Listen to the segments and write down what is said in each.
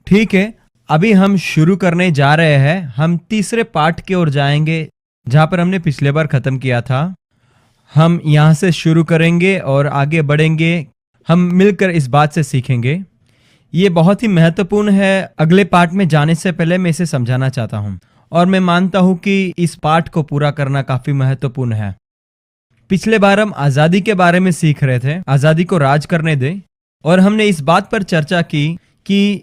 ठीक है, अभी हम शुरू करने जा रहे हैं। हम तीसरे पार्ट की ओर जाएंगे जहां पर हमने पिछले बार खत्म किया था। हम यहां से शुरू करेंगे और आगे बढ़ेंगे। हम मिलकर इस बात से सीखेंगे। ये बहुत ही महत्वपूर्ण है। अगले पार्ट में जाने से पहले मैं इसे समझाना चाहता हूं और मैं मानता हूं कि इस पार्ट को पूरा करना काफी महत्वपूर्ण है। पिछले बार हम आजादी के बारे में सीख रहे थे, आजादी को राज करने दे, और हमने इस बात पर चर्चा की कि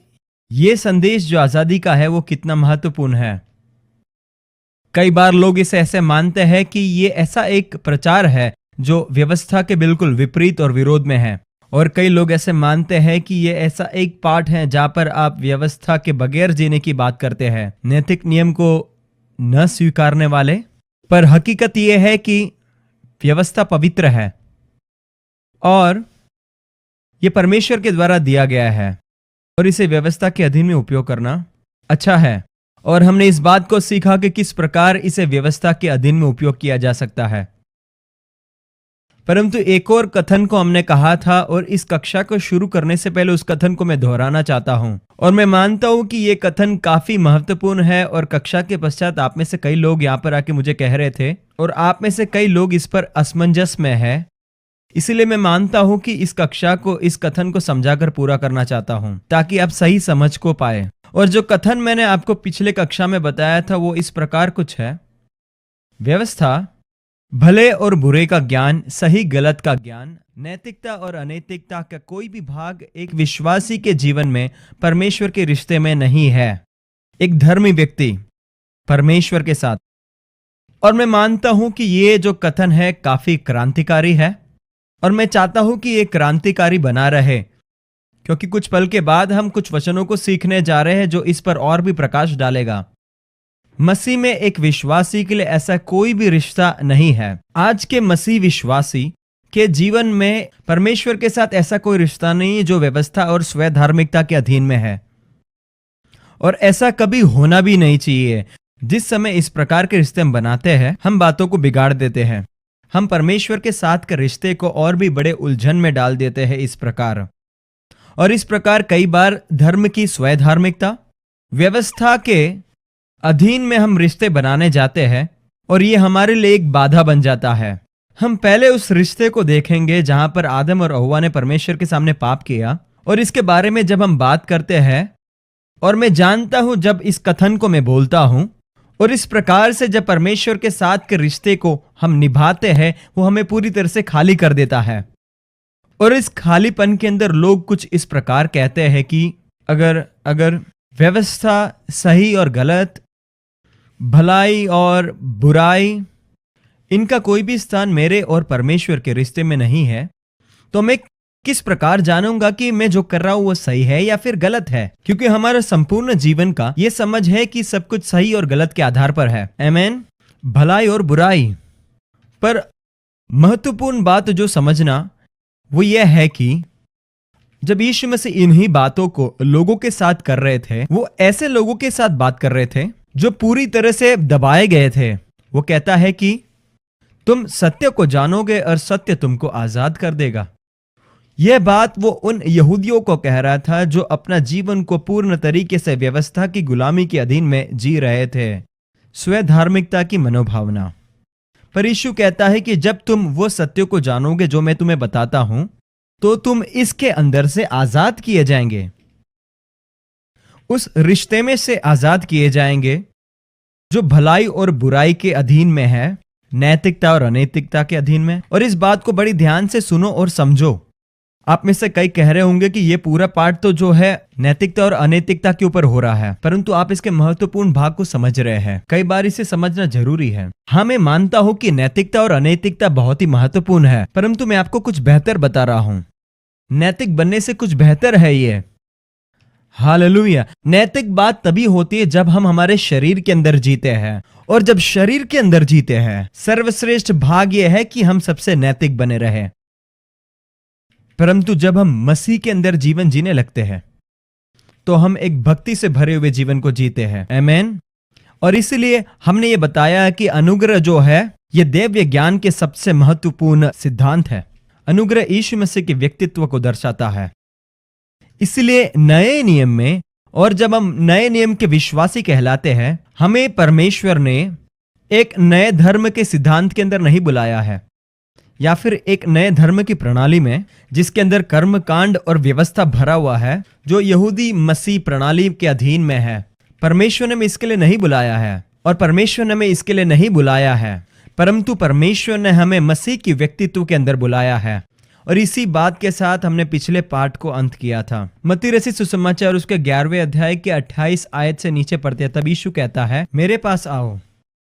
ये संदेश जो आजादी का है वो कितना महत्वपूर्ण है। कई बार लोग इसे ऐसे मानते हैं कि ये ऐसा एक प्रचार है जो व्यवस्था के बिल्कुल विपरीत और विरोध में है, और कई लोग ऐसे मानते हैं कि ये ऐसा एक पार्ट है जहां पर आप व्यवस्था के बगैर जीने की बात करते हैं, नैतिक नियम को न स्वीकारने वाले। पर हकीकत यह है कि व्यवस्था पवित्र है और यह परमेश्वर के द्वारा दिया गया है, और इसे व्यवस्था के अधीन में उपयोग करना अच्छा है। और हमने इस बात को सीखा कि किस प्रकार इसे व्यवस्था के अधीन में उपयोग किया जा सकता है। परंतु एक और कथन को हमने कहा था, और इस कक्षा को शुरू करने से पहले उस कथन को मैं दोहराना चाहता हूं, और मैं मानता हूं कि यह कथन काफी महत्वपूर्ण है। और कक्षा के पश्चात आप में से कई लोग यहां पर आके मुझे कह रहे थे, और आप में से कई लोग इस पर असमंजस में है। इसलिए मैं मानता हूं कि इस कक्षा को, इस कथन को समझाकर पूरा करना चाहता हूं ताकि आप सही समझ को पाए। और जो कथन मैंने आपको पिछले कक्षा में बताया था वो इस प्रकार कुछ है। व्यवस्था भले और बुरे का ज्ञान, सही गलत का ज्ञान, नैतिकता और अनैतिकता का कोई भी भाग एक विश्वासी के जीवन में परमेश्वर के रिश्ते में नहीं है। एक धर्मी व्यक्ति परमेश्वर के साथ। और मैं मानता हूं कि ये जो कथन है काफी क्रांतिकारी है, और मैं चाहता हूं कि ये क्रांतिकारी बना रहे, क्योंकि कुछ पल के बाद हम कुछ वचनों को सीखने जा रहे हैं जो इस पर और भी प्रकाश डालेगा। मसीह में एक विश्वासी के लिए ऐसा कोई भी रिश्ता नहीं है। आज के मसीह विश्वासी के जीवन में परमेश्वर के साथ ऐसा कोई रिश्ता नहीं है जो व्यवस्था और स्वयं धार्मिकता के अधीन में है, और ऐसा कभी होना भी नहीं चाहिए। जिस समय इस प्रकार के रिश्ते हम बनाते हैं, हम बातों को बिगाड़ देते हैं। हम परमेश्वर के साथ के रिश्ते को और भी बड़े उलझन में डाल देते हैं इस प्रकार। और इस प्रकार कई बार धर्म की स्वयं धार्मिकता, व्यवस्था के अधीन में हम रिश्ते बनाने जाते हैं, और ये हमारे लिए एक बाधा बन जाता है। हम पहले उस रिश्ते को देखेंगे जहां पर आदम और हव्वा ने परमेश्वर के सामने पाप किया, और इसके बारे में जब हम बात करते हैं, और मैं जानता हूं जब इस कथन को मैं बोलता हूं, और इस प्रकार से जब परमेश्वर के साथ के रिश्ते को हम निभाते हैं, वो हमें पूरी तरह से खाली कर देता है। और इस खालीपन के अंदर लोग कुछ इस प्रकार कहते हैं कि अगर व्यवस्था, सही और गलत, भलाई और बुराई, इनका कोई भी स्थान मेरे और परमेश्वर के रिश्ते में नहीं है, तो मैं किस प्रकार जानूंगा कि मैं जो कर रहा हूं वो सही है या फिर गलत है? क्योंकि हमारा संपूर्ण जीवन का यह समझ है कि सब कुछ सही और गलत के आधार पर है। आमीन। भलाई और बुराई पर महत्वपूर्ण बात जो समझना वो यह है कि जब यीशु मसीह इन्हीं बातों को लोगों के साथ कर रहे थे, वो ऐसे लोगों के साथ बात कर रहे थे जो पूरी तरह से दबाए गए थे। वो कहता है कि तुम सत्य को जानोगे और सत्य तुमको आजाद कर देगा। यह बात वो उन यहूदियों को कह रहा था जो अपना जीवन को पूर्ण तरीके से व्यवस्था की गुलामी के अधीन में जी रहे थे, स्वयं धार्मिकता की मनोभावना। पर यीशु कहता है कि जब तुम वो सत्य को जानोगे जो मैं तुम्हें बताता हूं, तो तुम इसके अंदर से आजाद किए जाएंगे, उस रिश्ते में से आजाद किए जाएंगे जो भलाई और बुराई के अधीन में है, नैतिकता और अनैतिकता के अधीन में। और इस बात को बड़ी ध्यान से सुनो और समझो। आप में से कई कह रहे होंगे कि ये पूरा पाठ तो जो है नैतिकता और अनैतिकता के ऊपर हो रहा है, परंतु आप इसके महत्वपूर्ण भाग को समझ रहे हैं। कई बार इसे समझना जरूरी है। हाँ, मैं मानता हूं कि नैतिकता और अनैतिकता बहुत ही महत्वपूर्ण है, परंतु मैं आपको कुछ बेहतर बता रहा हूं। नैतिक बनने से कुछ बेहतर है ये। हालेलुया। नैतिक बात तभी होती है जब हम हमारे शरीर के अंदर जीते हैं, और जब शरीर के अंदर जीते हैं, सर्वश्रेष्ठ भाग यह है कि हम सबसे नैतिक बने रहे। परंतु जब हम मसीह के अंदर जीवन जीने लगते हैं, तो हम एक भक्ति से भरे हुए जीवन को जीते हैं। आमीन। और इसलिए हमने ये बताया कि अनुग्रह जो है ये दैवीय ज्ञान के सबसे महत्वपूर्ण सिद्धांत है। अनुग्रह यीशु मसीह के व्यक्तित्व को दर्शाता है। इसलिए नए नियम में और जब हम नए नियम के विश्वासी कहलाते हैं, हमें परमेश्वर ने एक नए धर्म के सिद्धांत के अंदर नहीं बुलाया है, या फिर एक नए धर्म की प्रणाली में जिसके अंदर कर्म कांड और व्यवस्था भरा हुआ है, जो यहूदी मसीह प्रणाली के अधीन में है। परमेश्वर ने हमें इसके लिए नहीं बुलाया है, और परमेश्वर ने हमें इसके लिए नहीं बुलाया है, परंतु परमेश्वर ने हमें मसीह की व्यक्तित्व के अंदर बुलाया है। और इसी बात के साथ हमने पिछले पाठ को अंत किया था। मत्ती रचित सुसमाचार उसके 11वें अध्याय के 28 आयत से नीचे पढ़ते हैं। तब यीशु कहता है, मेरे पास आओ।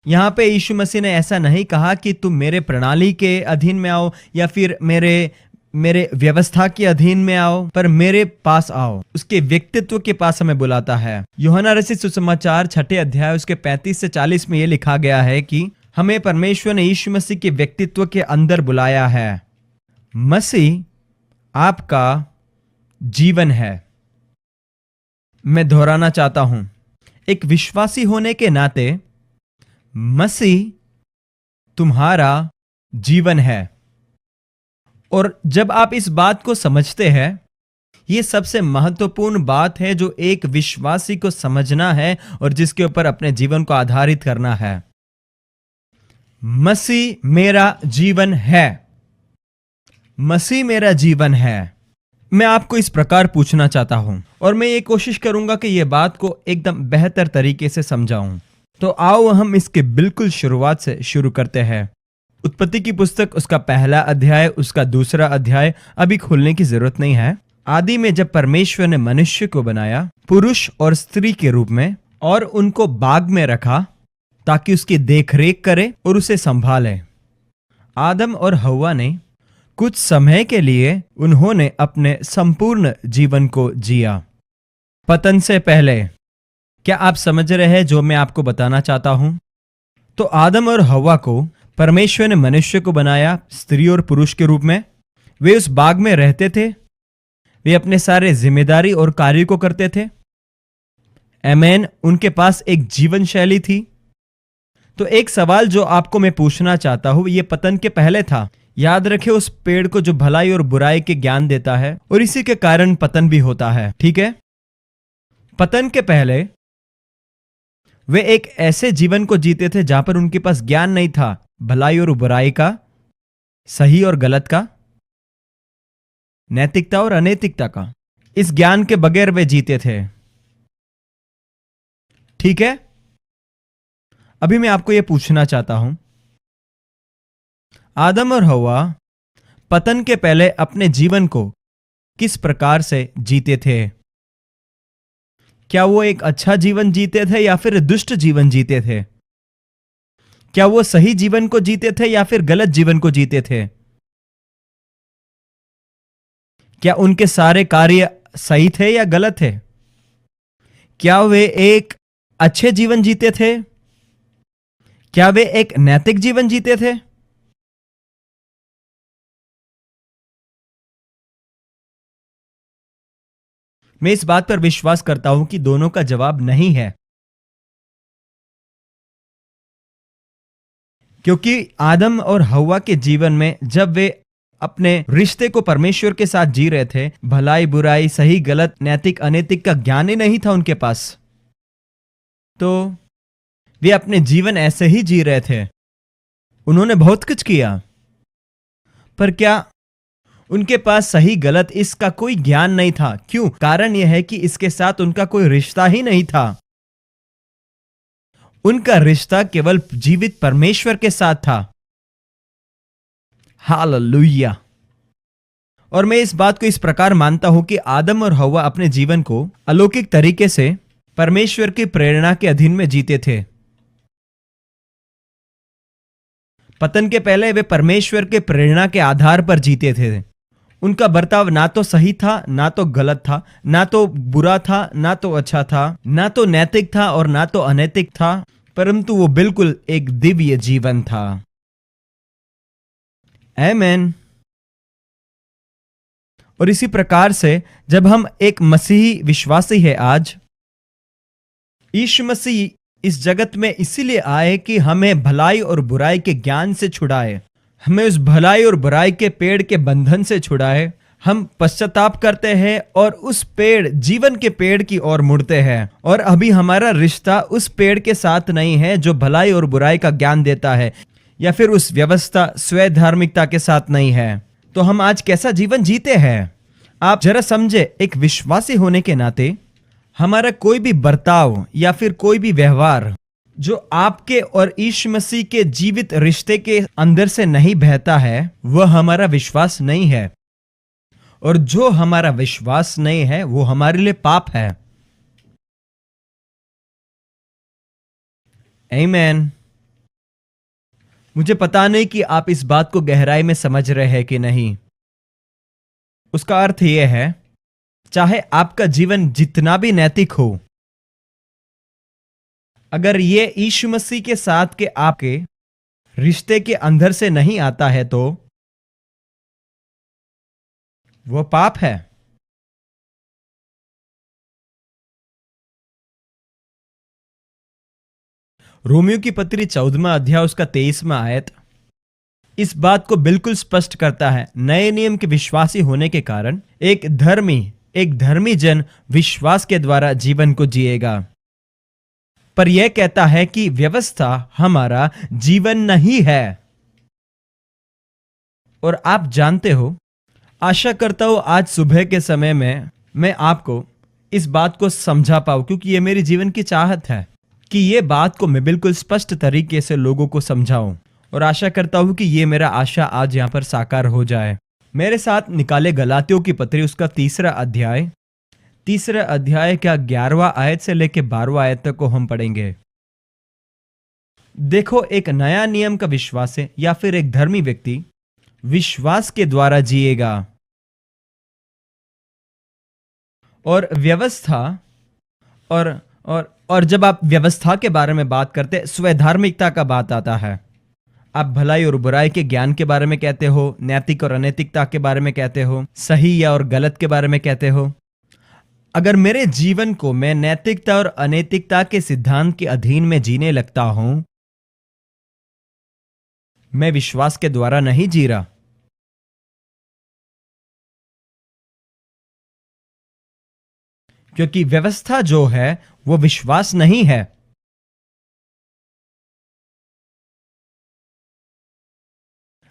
यहाँ पे यीशु मसीह ने ऐसा नहीं कहा कि तुम मेरे प्रणाली के अधीन में आओ या फिर मेरे व्यवस्था के अधीन में आओ, पर मेरे पास आओ। उसके व्यक्तित्व के पास हमें बुलाता है। यूहन्ना रचित सुसमाचार 6 अध्याय उसके 35 से 40 में यह लिखा गया है कि हमें परमेश्वर ने यीशु मसीह के व्यक्तित्व के अंदर बुलाया है। मसीह आपका जीवन है। मैं दोहराना चाहता हूं, एक विश्वासी होने के नाते मसीह तुम्हारा जीवन है। और जब आप इस बात को समझते हैं, यह सबसे महत्वपूर्ण बात है जो एक विश्वासी को समझना है और जिसके ऊपर अपने जीवन को आधारित करना है। मसीह मेरा जीवन है। मसीह मेरा जीवन है। मैं आपको इस प्रकार पूछना चाहता हूं, और मैं ये कोशिश करूंगा कि यह बात को एकदम बेहतर तरीके से समझाऊं। तो आओ हम इसके बिल्कुल शुरुआत से शुरू करते हैं। उत्पत्ति की पुस्तक उसका 1 अध्याय, उसका 2 अध्याय अभी खोलने की जरूरत नहीं है। आदि में जब परमेश्वर ने मनुष्य को बनाया पुरुष और स्त्री के रूप में, और उनको बाग में रखा ताकि उसकी देखरेख करे और उसे संभाले, आदम और हव्वा ने कुछ समय के लिए उन्होंने अपने संपूर्ण जीवन को जिया। पतन से पहले, क्या आप समझ रहे हैं जो मैं आपको बताना चाहता हूं? तो आदम और हव्वा को परमेश्वर ने मनुष्य को बनाया स्त्री और पुरुष के रूप में। वे उस बाग में रहते थे। वे अपने सारे जिम्मेदारी और कार्य को करते थे। आमीन। उनके पास एक जीवन शैली थी। तो एक सवाल जो आपको मैं पूछना चाहता हूं, यह पतन के पहले था। याद रखें उस पेड़ को जो भलाई और बुराई के ज्ञान देता है, और इसी के कारण पतन भी होता है। ठीक है। पतन के पहले वे एक ऐसे जीवन को जीते थे जहां पर उनके पास ज्ञान नहीं था, भलाई और बुराई का, सही और गलत का, नैतिकता और अनैतिकता का। इस ज्ञान के बगैर वे जीते थे। ठीक है। अभी मैं आपको यह पूछना चाहता हूं, आदम और हव्वा पतन के पहले अपने जीवन को किस प्रकार से जीते थे? क्या वो एक अच्छा जीवन जीते थे या फिर दुष्ट जीवन जीते थे? क्या वो सही जीवन को जीते थे या फिर गलत जीवन को जीते थे? क्या उनके सारे कार्य सही थे या गलत थे? क्या वे एक अच्छे जीवन जीते थे? क्या वे एक नैतिक जीवन जीते थे? मैं इस बात पर विश्वास करता हूं कि दोनों का जवाब नहीं है, क्योंकि आदम और हव्वा के जीवन में जब वे अपने रिश्ते को परमेश्वर के साथ जी रहे थे, भलाई बुराई, सही गलत, नैतिक अनैतिक का ज्ञान ही नहीं था उनके पास। तो वे अपने जीवन ऐसे ही जी रहे थे। उन्होंने बहुत कुछ किया, पर क्या उनके पास सही गलत इसका कोई ज्ञान नहीं था? क्यों? कारण यह है कि इसके साथ उनका कोई रिश्ता ही नहीं था। उनका रिश्ता केवल जीवित परमेश्वर के साथ था। हालेलुया। और मैं इस बात को इस प्रकार मानता हूं कि आदम और हव्वा अपने जीवन को अलौकिक तरीके से परमेश्वर की प्रेरणा के अधीन में जीते थे। पतन के पहले वे परमेश्वर के प्रेरणा के आधार पर जीते थे। उनका बर्ताव ना तो सही था, ना तो गलत था, ना तो बुरा था, ना तो अच्छा था, ना तो नैतिक था और ना तो अनैतिक था, परंतु वो बिल्कुल एक दिव्य जीवन था। आमीन। और इसी प्रकार से जब हम एक मसीही विश्वासी है आज, यीशु मसीह इस जगत में इसीलिए आए कि हमें भलाई और बुराई के ज्ञान से छुड़ाए, हमें उस भलाई और बुराई के पेड़ के बंधन से छुड़ाए, हम पश्चाताप करते हैं और उस पेड़, जीवन के पेड़ की ओर मुड़ते हैं, और अभी हमारा रिश्ता उस पेड़ के साथ नहीं है जो भलाई और बुराई का ज्ञान देता है, या फिर उस व्यवस्था स्वयं धार्मिकता के साथ नहीं है। तो हम आज कैसा जीवन जीते हैं? आप जरा समझे, एक विश्वासी होने के नाते हमारा कोई भी बर्ताव या फिर कोई भी व्यवहार जो आपके और यीशु मसीह के जीवित रिश्ते के अंदर से नहीं बहता है, वह हमारा विश्वास नहीं है। और जो हमारा विश्वास नहीं है वो हमारे लिए पाप है। आमीन। मुझे पता नहीं कि आप इस बात को गहराई में समझ रहे हैं कि नहीं। उसका अर्थ यह है, चाहे आपका जीवन जितना भी नैतिक हो, अगर ये यीशु मसीह के साथ के आपके रिश्ते के अंदर से नहीं आता है तो वो पाप है। रोमियो की पत्री 14वां अध्याय उसका 23वां आयत इस बात को बिल्कुल स्पष्ट करता है। नए नियम के विश्वासी होने के कारण एक धर्मी जन विश्वास के द्वारा जीवन को जिएगा। पर यह कहता है कि व्यवस्था हमारा जीवन नहीं है। और आप जानते हो, आशा करता हूं आज सुबह के समय में मैं आपको इस बात को समझा पाऊं, क्योंकि यह मेरी जीवन की चाहत है कि यह बात को मैं बिल्कुल स्पष्ट तरीके से लोगों को समझाऊं। और आशा करता हूं कि यह मेरा आशा आज यहां पर साकार हो जाए। मेरे साथ निकाले गलातियों की पत्री उसका तीसरा अध्याय का 11वां आयत से लेकर 12वां आयत तक को हम पढ़ेंगे। देखो, एक नया नियम का विश्वास है या फिर एक धर्मी व्यक्ति विश्वास के द्वारा जिएगा। और व्यवस्था और जब आप व्यवस्था के बारे में बात करते हैं, स्वधार्मिकता का बात आता है। आप भलाई और बुराई के ज्ञान के बारे में कहते हो, नैतिक और अनैतिकता के बारे में कहते हो, सही या और गलत के बारे में कहते हो। अगर मेरे जीवन को मैं नैतिकता और अनैतिकता के सिद्धांत के अधीन में जीने लगता हूं, मैं विश्वास के द्वारा नहीं जी रहा। क्योंकि व्यवस्था जो है वो विश्वास नहीं है।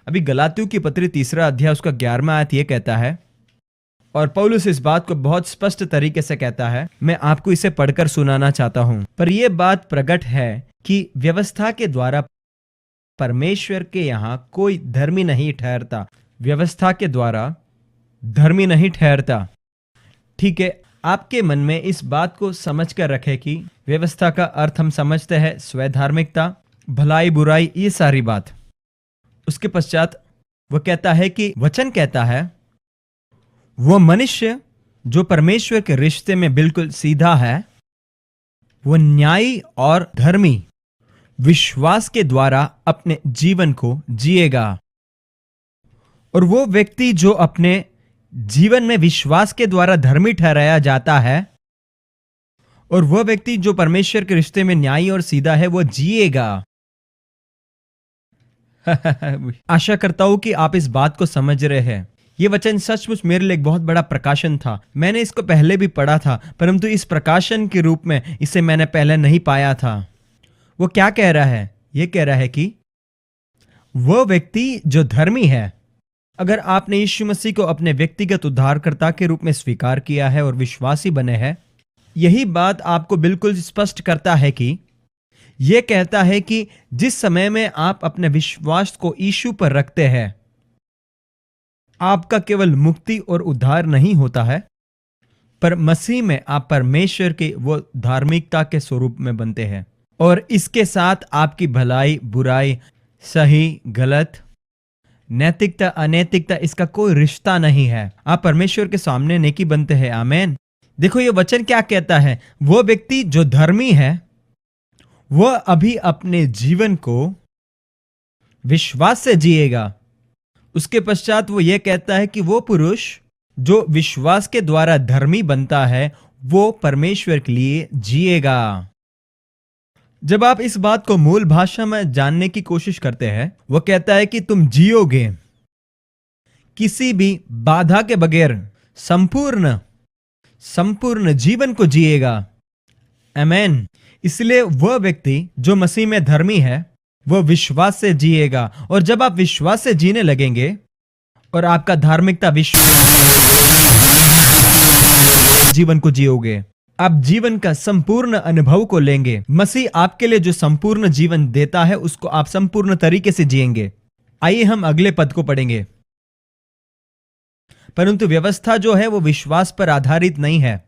अभी गलातियों की पत्री 3 अध्याय उसका 11वां आयत यह कहता है, और पौलुस इस बात को बहुत स्पष्ट तरीके से कहता है। मैं आपको इसे पढ़कर सुनाना चाहता हूं। पर यह बात प्रकट है कि व्यवस्था के द्वारा परमेश्वर के यहां कोई धर्मी नहीं ठहरता। व्यवस्था के द्वारा धर्मी नहीं ठहरता। ठीक है, आपके मन में इस बात को समझ कर रखें कि व्यवस्था का अर्थ हम समझते हैं स्वधार्मिकता, भलाई बुराई, ये सारी बात। उसके पश्चात वह कहता है कि वचन कहता है, वो मनुष्य जो परमेश्वर के रिश्ते में बिल्कुल सीधा है, वो न्यायी और धर्मी विश्वास के द्वारा अपने जीवन को जिएगा। और वो व्यक्ति जो अपने जीवन में विश्वास के द्वारा धर्मी ठहराया जाता है, और वह व्यक्ति जो परमेश्वर के रिश्ते में न्यायी और सीधा है, वो जिएगा। आशा करता हूं कि आप इस बात को समझ रहे हैं। यह वचन सचमुच मेरे लिए एक बहुत बड़ा प्रकाशन था। मैंने इसको पहले भी पढ़ा था, परंतु इस प्रकाशन के रूप में इसे मैंने पहले नहीं पाया था। वो क्या कह रहा है? यह कह रहा है कि वह व्यक्ति जो धर्मी है, अगर आपने यीशु मसीह को अपने व्यक्तिगत उद्धारकर्ता के रूप में स्वीकार किया है और विश्वासी बने हैं, यही बात आपको बिल्कुल स्पष्ट करता है कि यह कहता है कि जिस समय में आप अपने विश्वास को यीशु पर रखते हैं, आपका केवल मुक्ति और उद्धार नहीं होता है, पर मसीह में आप परमेश्वर के वो धार्मिकता के स्वरूप में बनते हैं। और इसके साथ आपकी भलाई बुराई, सही गलत, नैतिकता अनैतिकता, इसका कोई रिश्ता नहीं है। आप परमेश्वर के सामने नेकी बनते हैं। आमीन। देखो ये वचन क्या कहता है, वो व्यक्ति जो धर्मी है वह अभी अपने जीवन को विश्वास से जिएगा। उसके पश्चात वो ये कहता है कि वो पुरुष जो विश्वास के द्वारा धर्मी बनता है, वो परमेश्वर के लिए जिएगा। जब आप इस बात को मूल भाषा में जानने की कोशिश करते हैं, वो कहता है कि तुम जियोगे, किसी भी बाधा के बगैर संपूर्ण जीवन को जिएगा। आमीन। इसलिए वह व्यक्ति जो मसीह में धर्मी है वह विश्वास से जिएगा, और जब आप विश्वास से जीने लगेंगे और आपका धार्मिकता जीवन को जियोगे, आप जीवन का संपूर्ण अनुभव को लेंगे। मसीह आपके लिए जो संपूर्ण जीवन देता है उसको आप संपूर्ण तरीके से जिएंगे। आइए हम अगले पद को पढ़ेंगे। परंतु व्यवस्था जो है वो विश्वास पर आधारित नहीं है,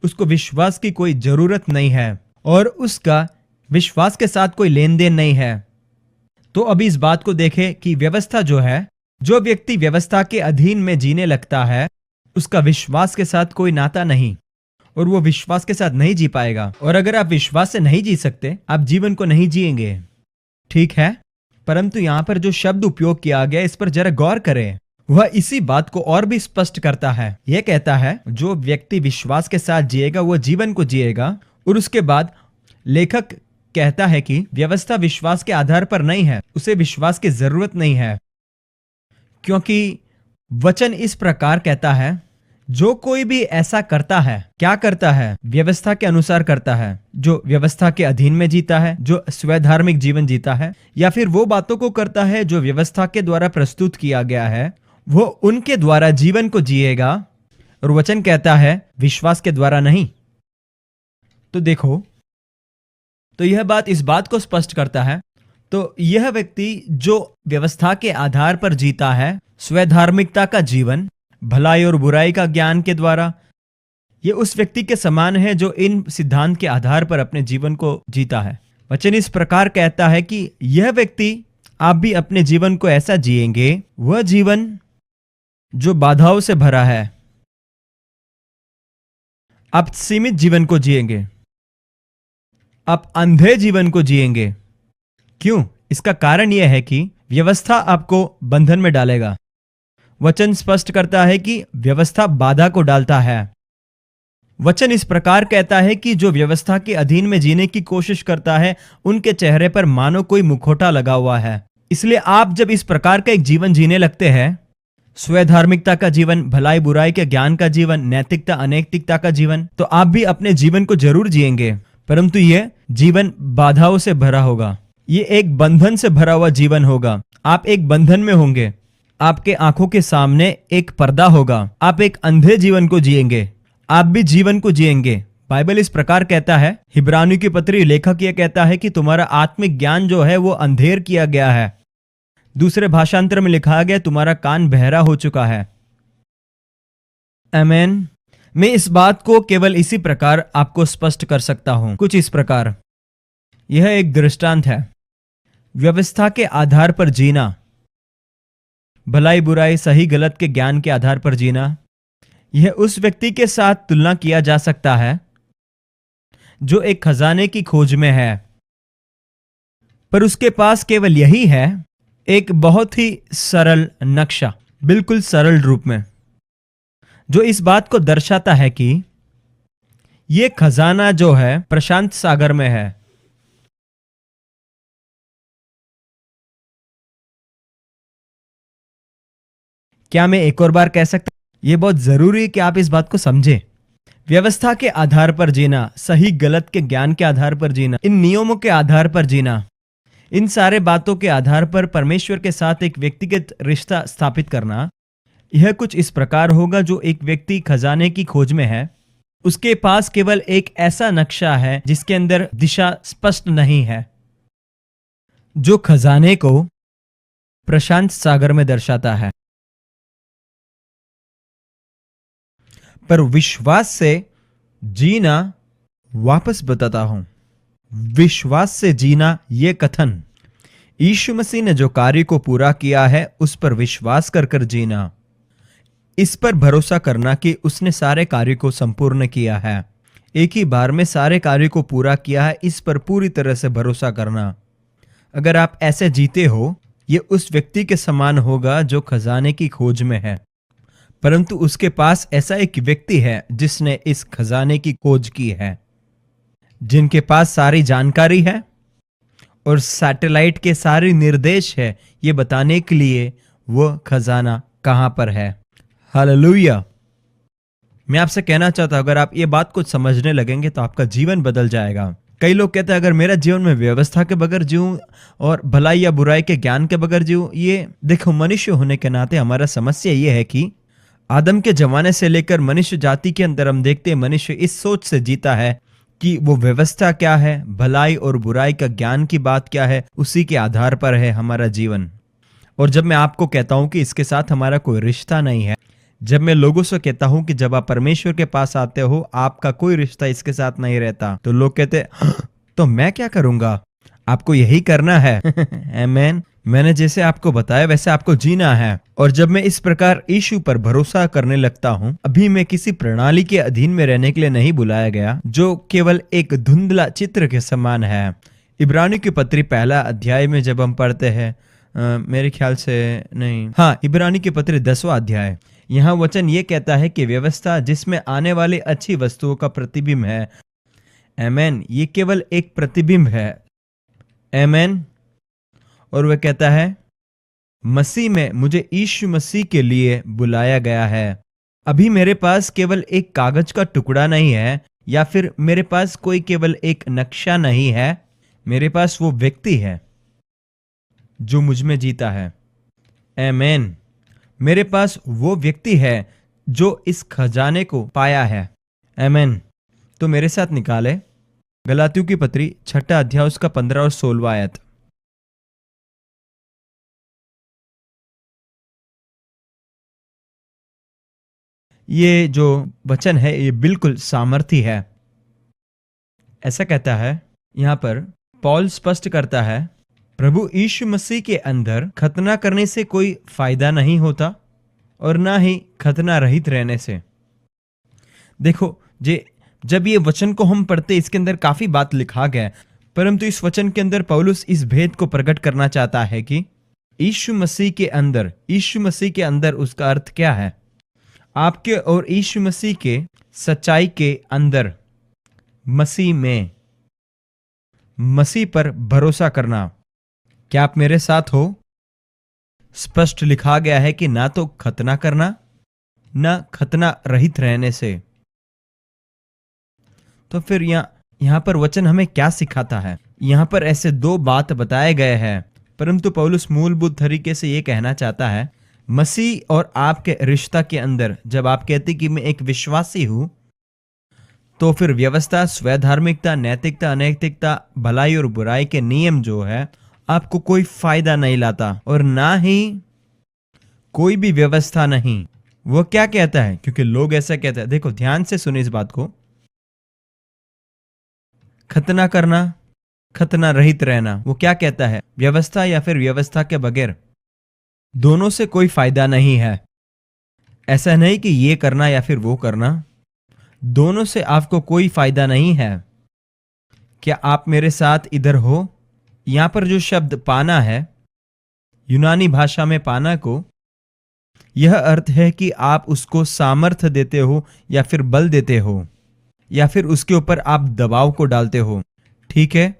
उसको विश्वास की कोई जरूरत नहीं है और उसका विश्वास के साथ कोई लेन देन नहीं है। तो अभी इस बात को देखें कि व्यवस्था जो है, जो व्यक्ति व्यवस्था के अधीन में जीने लगता है उसका विश्वास के साथ कोई नाता नहीं, और वो विश्वास के साथ नहीं जी पाएगा। और अगर आप विश्वास से नहीं जी सकते, आप जीवन को नहीं जिएंगे। ठीक है, परंतु यहां पर जो शब्द उपयोग किया गया इस पर जरा गौर करें। वह इसी बात को और भी स्पष्ट करता है। यह कहता है जो व्यक्ति विश्वास के साथ जिएगा वो जीवन को जिएगा। और उसके बाद लेखक कहता है कि व्यवस्था विश्वास के आधार पर नहीं है, उसे विश्वास की जरूरत नहीं है, क्योंकि वचन इस प्रकार कहता है जो कोई भी ऐसा करता है, क्या करता है? व्यवस्था के अनुसार करता है। जो व्यवस्था के अधीन में जीता है, जो स्वधार्मिक जीवन जीता है, या फिर वो बातों को करता है जो व्यवस्था के द्वारा प्रस्तुत किया गया है, वो उनके द्वारा जीवन को जिएगा। और वचन कहता है विश्वास के द्वारा नहीं। तो देखो, तो यह बात इस बात को स्पष्ट करता है। तो यह व्यक्ति जो व्यवस्था के आधार पर जीता है, स्वधार्मिकता का जीवन, भलाई और बुराई का ज्ञान के द्वारा, यह उस व्यक्ति के समान है जो इन सिद्धांत के आधार पर अपने जीवन को जीता है। वचन इस प्रकार कहता है कि यह व्यक्ति, आप भी अपने जीवन को ऐसा जिएंगे, वह जीवन जो बाधाओं से भरा है। आप सीमित जीवन को जिएंगे, आप अंधे जीवन को जिएंगे। क्यों? इसका कारण यह है कि व्यवस्था आपको बंधन में डालेगा। वचन स्पष्ट करता है कि व्यवस्था बाधा को डालता है। वचन इस प्रकार कहता है कि जो व्यवस्था के अधीन में जीने की कोशिश करता है उनके चेहरे पर मानो कोई मुखौटा लगा हुआ है। इसलिए आप जब इस प्रकार का एक जीवन जीने लगते हैं, स्वधार्मिकता का जीवन, भलाई बुराई के ज्ञान का जीवन, नैतिकता अनैतिकता का जीवन, तो आप भी अपने जीवन को जरूर जिएंगे, परंतु यह जीवन बाधाओं से भरा होगा। ये एक बंधन से भरा हुआ जीवन होगा। आप एक बंधन में होंगे, आपके आंखों के सामने एक पर्दा होगा। आप एक अंधे जीवन को जिएंगे, आप भी जीवन को जिएंगे। बाइबल इस प्रकार कहता है, हिब्रानियों की पत्री लेखक यह कहता है कि तुम्हारा आत्मिक ज्ञान जो है वो अंधेर किया गया है। दूसरे भाषांतर में लिखा गया तुम्हारा कान बहरा हो चुका है। आमीन। मैं इस बात को केवल इसी प्रकार आपको स्पष्ट कर सकता हूं, कुछ इस प्रकार। यह एक दृष्टांत है। व्यवस्था के आधार पर जीना, भलाई बुराई सही गलत के ज्ञान के आधार पर जीना, यह उस व्यक्ति के साथ तुलना किया जा सकता है जो एक खजाने की खोज में है, पर उसके पास केवल यही है, एक बहुत ही सरल नक्शा, बिल्कुल सरल रूप में, जो इस बात को दर्शाता है कि यह खजाना जो है प्रशांत सागर में है। क्या मैं एक और बार कह सकता हूं? यह बहुत जरूरी है कि आप इस बात को समझें। व्यवस्था के आधार पर जीना, सही गलत के ज्ञान के आधार पर जीना, इन नियमों के आधार पर जीना, इन सारे बातों के आधार पर परमेश्वर के साथ एक व्यक्तिगत रिश्ता स्थापित करना, यह कुछ इस प्रकार होगा। जो एक व्यक्ति खजाने की खोज में है, उसके पास केवल एक ऐसा नक्शा है जिसके अंदर दिशा स्पष्ट नहीं है, जो खजाने को प्रशांत सागर में दर्शाता है। पर विश्वास से जीना, वापस बताता हूं, विश्वास से जीना, यह कथन यीशु मसीह ने जो कार्य को पूरा किया है उस पर विश्वास कर कर जीना, इस पर भरोसा करना कि उसने सारे कार्य को संपूर्ण किया है, एक ही बार में सारे कार्य को पूरा किया है, इस पर पूरी तरह से भरोसा करना। अगर आप ऐसे जीते हो, यह उस व्यक्ति के समान होगा जो खजाने की खोज में है, परंतु उसके पास ऐसा एक व्यक्ति है जिसने इस खजाने की खोज की है, जिनके पास सारी जानकारी है और सैटेलाइट के सारे निर्देश है ये बताने के लिए वो खजाना कहां पर है। हालेलुया। मैं आपसे कहना चाहता हूं, अगर आप ये बात को समझने लगेंगे तो आपका जीवन बदल जाएगा। कई लोग कहते हैं अगर मेरा जीवन में व्यवस्था के बगैर जीऊं और भलाई या बुराई के ज्ञान के बगैर जीऊं, ये देखो, मनुष्य होने के नाते हमारा समस्या ये है कि आदम के जमाने से लेकर मनुष्य जाति के अंदर हम देखते हैं मनुष्य इस सोच से जीता है कि वो व्यवस्था क्या है, भलाई और बुराई का ज्ञान की बात क्या है, उसी के आधार पर है हमारा जीवन। और जब मैं आपको कहता हूं कि इसके साथ हमारा कोई रिश्ता नहीं है, जब मैं लोगों से कहता हूं कि जब आप परमेश्वर के पास आते हो आपका कोई रिश्ता इसके साथ नहीं रहता, तो लोग कहते तो मैं क्या करूंगा, आपको यही करना है। आमीन। मैंने जैसे आपको बताया वैसे आपको जीना है। और जब मैं इस प्रकार यीशु पर भरोसा करने लगता हूं, अभी मैं किसी प्रणाली के अधीन में रहने के लिए नहीं बुलाया गया जो केवल एक धुंधला चित्र के समान है। इब्रानी की पत्री पहला अध्याय में जब हम पढ़ते हैं, मेरे ख्याल से नहीं, हाँ, इब्रानी की पत्री 10वां अध्याय, यहाँ वचन ये कहता है कि व्यवस्था जिसमें आने वाली अच्छी वस्तुओं का प्रतिबिंब है। आमीन। ये केवल एक प्रतिबिंब है। आमीन। और वह कहता है मसीह में मुझे यीशु मसीह के लिए बुलाया गया है। अभी मेरे पास केवल एक कागज का टुकड़ा नहीं है या फिर मेरे पास कोई केवल एक नक्शा नहीं है, मेरे पास वो व्यक्ति है जो मुझ में जीता है। आमीन। मेरे पास वो व्यक्ति है जो इस खजाने को पाया है। आमीन। तो मेरे साथ निकाले गलातियों की पत्री 6 अध्याय उसका 15 और 16 आयत। ये जो वचन है ये बिल्कुल सामर्थी है। ऐसा कहता है यहां पर पौल स्पष्ट करता है प्रभु यीशु मसीह के अंदर खतना करने से कोई फायदा नहीं होता और ना ही खतना रहित रहने से। देखो, जब ये वचन को हम पढ़ते इसके अंदर काफी बात लिखा गया है, परंतु इस वचन के अंदर पौलुस इस भेद को प्रकट करना चाहता है कि यीशु मसीह के अंदर उसका अर्थ क्या है। आपके और यीशु मसीह के सच्चाई के अंदर, मसीह में, मसीह पर भरोसा करना। क्या आप मेरे साथ हो? स्पष्ट लिखा गया है कि ना तो खतना करना ना खतना रहित रहने से। तो फिर यहां पर वचन हमें क्या सिखाता है? यहां पर ऐसे 2 बात बताए गए हैं, परंतु पौलुस मूलभूत तरीके से यह कहना चाहता है मसीह और आपके रिश्ता के अंदर जब आप कहते कि मैं एक विश्वासी हूं, तो फिर व्यवस्था, स्वधार्मिकता, नैतिकता, अनैतिकता, भलाई और बुराई के नियम जो है आपको कोई फायदा नहीं लाता और ना ही कोई भी व्यवस्था नहीं। वो क्या कहता है? क्योंकि लोग ऐसा कहते हैं, देखो ध्यान से सुने इस बात को, खतना करना, खतना रहित रहना, वो क्या कहता है? व्यवस्था या फिर व्यवस्था के बगैर, दोनों से कोई फायदा नहीं है। ऐसा नहीं कि ये करना या फिर वो करना, दोनों से आपको कोई फायदा नहीं है। क्या आप मेरे साथ इधर हो? यहां पर जो शब्द पाना है, यूनानी भाषा में पाना को, यह अर्थ है कि आप उसको सामर्थ्य देते हो या फिर बल देते हो या फिर उसके ऊपर आप दबाव को डालते हो। ठीक है,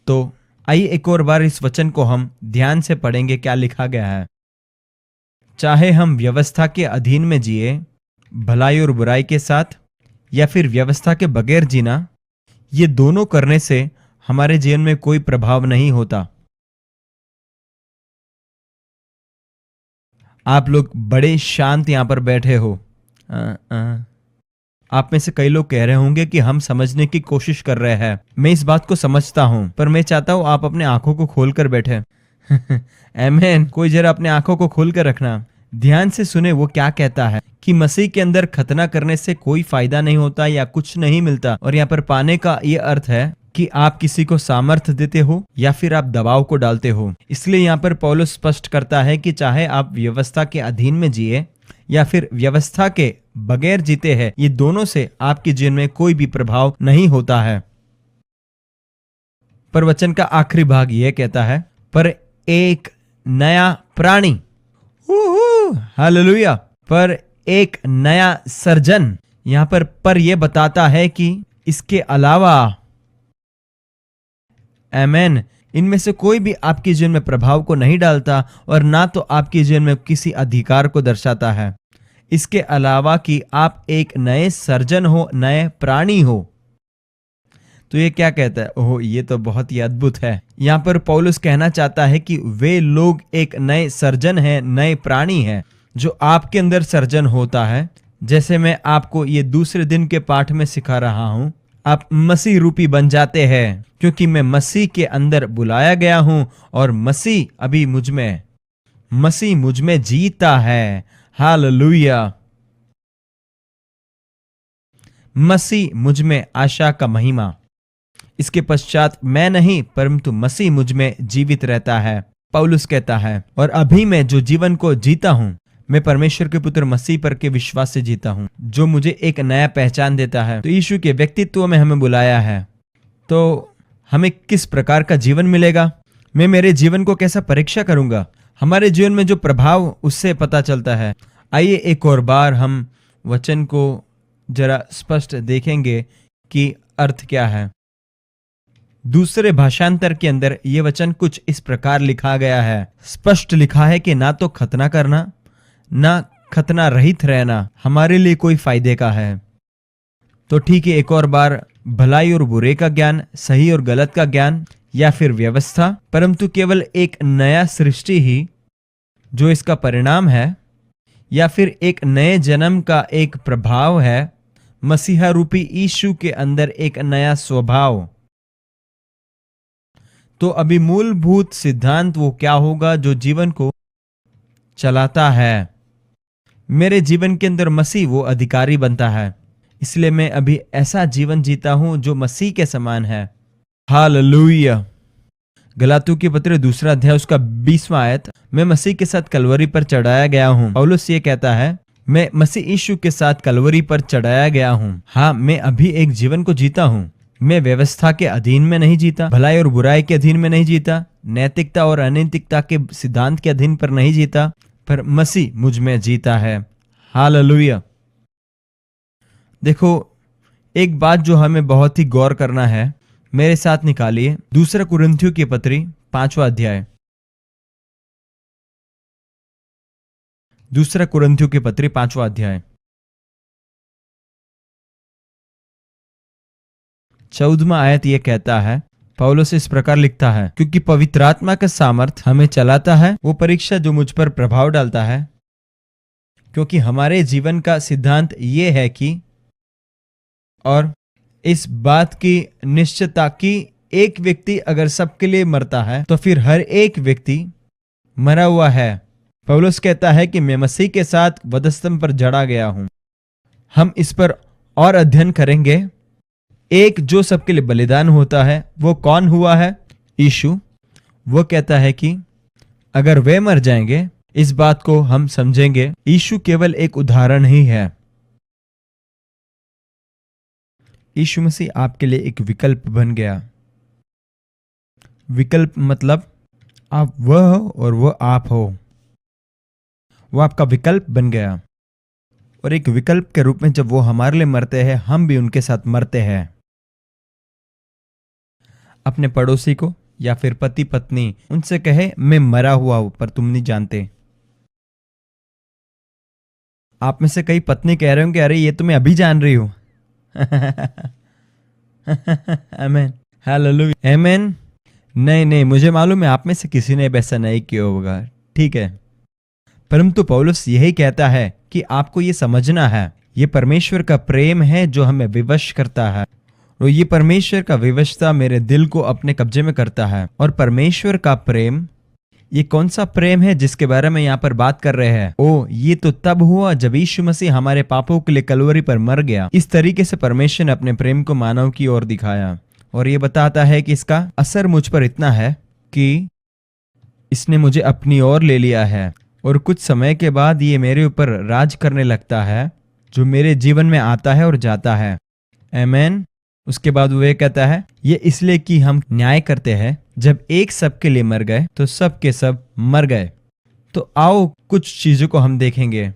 तो आइए एक और बार इस वचन को हम ध्यान से पढ़ेंगे क्या लिखा गया है। चाहे हम व्यवस्था के अधीन में जिए, भलाई और बुराई के साथ, या फिर व्यवस्था के बगैर जीना, ये दोनों करने से हमारे जीवन में कोई प्रभाव नहीं होता। आप लोग बड़े शांत यहां पर बैठे हो। आप में से कई लोग कह रहे होंगे कि हम समझने की कोशिश कर रहे हैं। मैं इस बात को समझता हूं, पर मैं चाहता हूं आप अपने आंखों को खोलकर बैठे। आमीन। कोई जरा अपने आंखों को खोलकर रखना, ध्यान से सुने वो क्या कहता है कि मसीह के अंदर खतना करने से कोई फायदा नहीं होता या कुछ नहीं मिलता। और यहाँ पर पाने का ये अर्थ है कि आप किसी को सामर्थ्य देते हो या फिर आप दबाव को डालते हो। इसलिए यहाँ पर पौलुस स्पष्ट करता है कि चाहे आप व्यवस्था के अधीन में जिए या फिर व्यवस्था के बगैर जीते हैं, ये दोनों से आपके जीवन में कोई भी प्रभाव नहीं होता है। पर वचन का आखिरी भाग यह कहता है, पर एक नया प्राणी, हालेलुया, पर एक नया सर्जन। यहां पर यह बताता है कि इसके अलावा, आमेन, इनमें से कोई भी आपके जीवन में प्रभाव को नहीं डालता और ना तो आपके जीवन में किसी अधिकार को दर्शाता है। इसके अलावा कि आप एक नए सर्जन हो, नए प्राणी हो। तो ये क्या कहता है? ओह, ये तो बहुत ही अद्भुत है। यहाँ पर पौलुस कहना चाहता है कि वे लोग एक नए सर्जन हैं, नए प्राणी हैं। जो आपके अंदर सर्जन होता है, जैसे मैं आपको ये दूसरे दिन के पाठ में सिखा रहा हूं, आप मसीह रूपी बन जाते हैं क्योंकि मैं मसीह के अंदर बुलाया गया हूं और मसीह अभी मुझ में, मसीह मुझ में जीता है। हालेलुया। मसीह मुझ में, आशा का महिमा। इसके पश्चात मैं नहीं परंतु मसीह मुझ में जीवित रहता है, पौलुस कहता है। और अभी मैं जो जीवन को जीता हूं, मैं परमेश्वर के पुत्र मसीह पर के विश्वास से जीता हूं, जो मुझे एक नया पहचान देता है। तो यीशु के व्यक्तित्व में हमें बुलाया है। तो हमें किस प्रकार का जीवन मिलेगा? मैं मेरे जीवन को कैसा परीक्षा करूंगा? हमारे जीवन में जो प्रभाव, उससे पता चलता है। आइए एक और बार हम वचन को जरा स्पष्ट देखेंगे कि अर्थ क्या है। दूसरे भाषांतर के अंदर यह वचन कुछ इस प्रकार लिखा गया है। स्पष्ट लिखा है कि ना तो खतना करना, ना खतना रहित रहना हमारे लिए कोई फायदे का है। तो ठीक है, एक और बार, भलाई और बुरे का ज्ञान, सही और गलत का ज्ञान, या फिर व्यवस्था, परंतु केवल एक नया सृष्टि ही जो इसका परिणाम है, या फिर एक नए जन्म का एक प्रभाव है, मसीहा रूपी यीशु के अंदर एक नया स्वभाव। तो अभी मूलभूत सिद्धांत वो क्या होगा जो जीवन को चलाता है? मेरे जीवन के अंदर मसीह वो अधिकारी बनता है, इसलिए मैं अभी ऐसा जीवन जीता हूं जो मसीह के समान है। हालेलुया। गलातियों के पत्र 2 अध्याय उसका 20वां आयत, मैं मसीह के साथ कलवरी पर चढ़ाया गया हूं। पौलुस ये कहता है, मैं मसीह यीशु के साथ कलवरी पर चढ़ाया गया हूं। हाँ, मैं अभी एक जीवन को जीता हूं। मैं व्यवस्था के अधीन में नहीं जीता, भलाई और बुराई के अधीन में नहीं जीता, नैतिकता और अनैतिकता के सिद्धांत के अधीन पर नहीं जीता, पर मसीह मुझ में जीता है। हालेलुया। देखो, एक बात जो हमें बहुत ही गौर करना है, मेरे साथ निकालिए 2 कुरिन्थियों की पत्री 5वां अध्याय। 2 कुरिन्थियों की पत्री 5वां अध्याय 14वां आयत ये कहता है, पौलुस इस प्रकार लिखता है, क्योंकि पवित्र आत्मा का सामर्थ हमें चलाता है, वो परीक्षा जो मुझ पर प्रभाव डालता है। क्योंकि हमारे जीवन का सिद्धांत ये है कि, और इस बात की निश्चितता कि एक व्यक्ति अगर सबके लिए मरता है तो फिर हर एक व्यक्ति मरा हुआ है। पौलुस कहता है कि मैं मसीह के साथ वधस्तंभ पर जड़ा गया हूं। हम इस पर और अध्ययन करेंगे। एक जो सबके लिए बलिदान होता है, वो कौन हुआ है? यीशु। वो कहता है कि अगर वे मर जाएंगे, इस बात को हम समझेंगे, यीशु केवल एक उदाहरण ही है। यीशु मसीह आपके लिए एक विकल्प बन गया। विकल्प मतलब आप वह हो और वह आप हो। वो आपका विकल्प बन गया, और एक विकल्प के रूप में जब वो हमारे लिए मरते हैं, हम भी उनके साथ मरते हैं। अपने पड़ोसी को या फिर पति पत्नी, उनसे कहे मैं मरा हुआ हूं पर तुम नहीं जानते। आप में से कई पत्नी कह रहे होंगे, अरे ये तो मैं अभी जान रही हूं। आमीन, हालेलुया, आमीन। नहीं, मुझे मालूम है आप में से किसी ने वैसा नहीं किया होगा, ठीक है। परंतु पौलुस यही कहता है कि आपको ये समझना है, ये परमेश्वर का प्रेम है जो हमें विवश करता है, और ये परमेश्वर का विवशता मेरे दिल को अपने कब्जे में करता है। और परमेश्वर का प्रेम, ये कौन सा प्रेम है जिसके बारे में यहाँ पर बात कर रहे हैं? ओ, ये तो तब हुआ जब यीशु मसीह हमारे पापों के लिए कलवरी पर मर गया। इस तरीके से परमेश्वर ने अपने प्रेम को मानव की ओर दिखाया, और ये बताता है कि इसका असर मुझ पर इतना है कि इसने मुझे अपनी ओर ले लिया है, और कुछ समय के बाद ये मेरे ऊपर राज करने लगता है, जो मेरे जीवन में आता है और जाता है। आमीन। उसके बाद वो ये कहता है, ये इसलिए कि हम न्याय करते हैं, जब एक सबके लिए मर गए तो सब के सब मर गए। तो आओ कुछ चीजों को हम देखेंगे।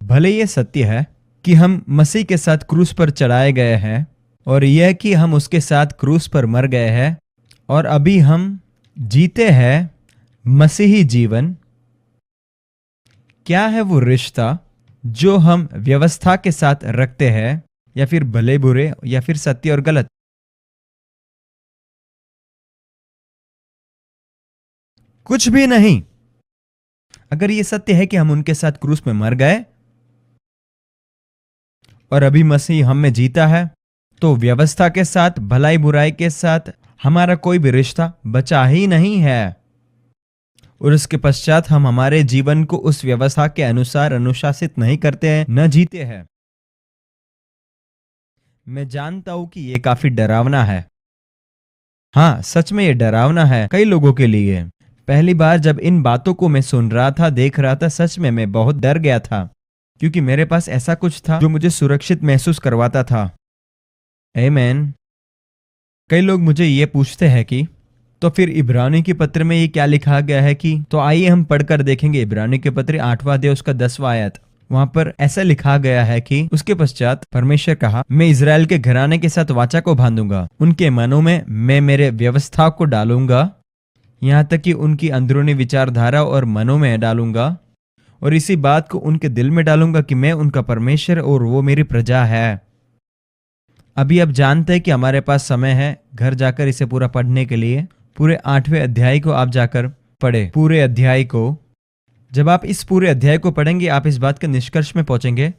भले ये सत्य है कि हम मसीह के साथ क्रूस पर चढ़ाए गए हैं, और यह कि हम उसके साथ क्रूस पर मर गए हैं, और अभी हम जीते हैं मसीही जीवन। क्या है वो रिश्ता जो हम व्यवस्था के साथ रखते हैं, या फिर भले बुरे, या फिर सत्य और गलत? कुछ भी नहीं। अगर ये सत्य है कि हम उनके साथ क्रूस में मर गए और अभी मसीह हम में जीता है, तो व्यवस्था के साथ, भलाई बुराई के साथ हमारा कोई भी रिश्ता बचा ही नहीं है। और उसके पश्चात हम हमारे जीवन को उस व्यवस्था के अनुसार अनुशासित नहीं करते हैं, न जीते हैं। मैं जानता हूं कि यह काफी डरावना है। हाँ, सच में ये डरावना है कई लोगों के लिए। पहली बार जब इन बातों को मैं सुन रहा था, देख रहा था, सच में मैं बहुत डर गया था, क्योंकि मेरे पास ऐसा कुछ था जो मुझे सुरक्षित महसूस करवाता था। आमीन। कई लोग मुझे ये पूछते हैं कि तो फिर इब्रानी के पत्र में ये क्या लिखा गया है कि, तो आइए हम पढ़कर देखेंगे इब्रानी के पत्र 8वां अध्याय उसका 10वां आयत। वहां पर ऐसा लिखा गया है कि उसके पश्चात परमेश्वर कहा, मैं इजराइल के घराने के साथ वाचा को बांधूंगा, उनके मनों में मैं मेरे व्यवस्था को डालूंगा, यहाँ तक कि उनकी अंदरूनी विचारधारा और मनों में डालूंगा, और इसी बात को उनके दिल में डालूंगा कि मैं उनका परमेश्वर और वो मेरी प्रजा है। अभी आप जानते हैं कि हमारे पास समय है घर जाकर इसे पूरा पढ़ने के लिए। पूरे 8वें अध्याय को आप जाकर पढ़े, पूरे अध्याय को। जब आप इस पूरे अध्याय को पढ़ेंगे, आप इस बात के निष्कर्ष में पहुंचेंगे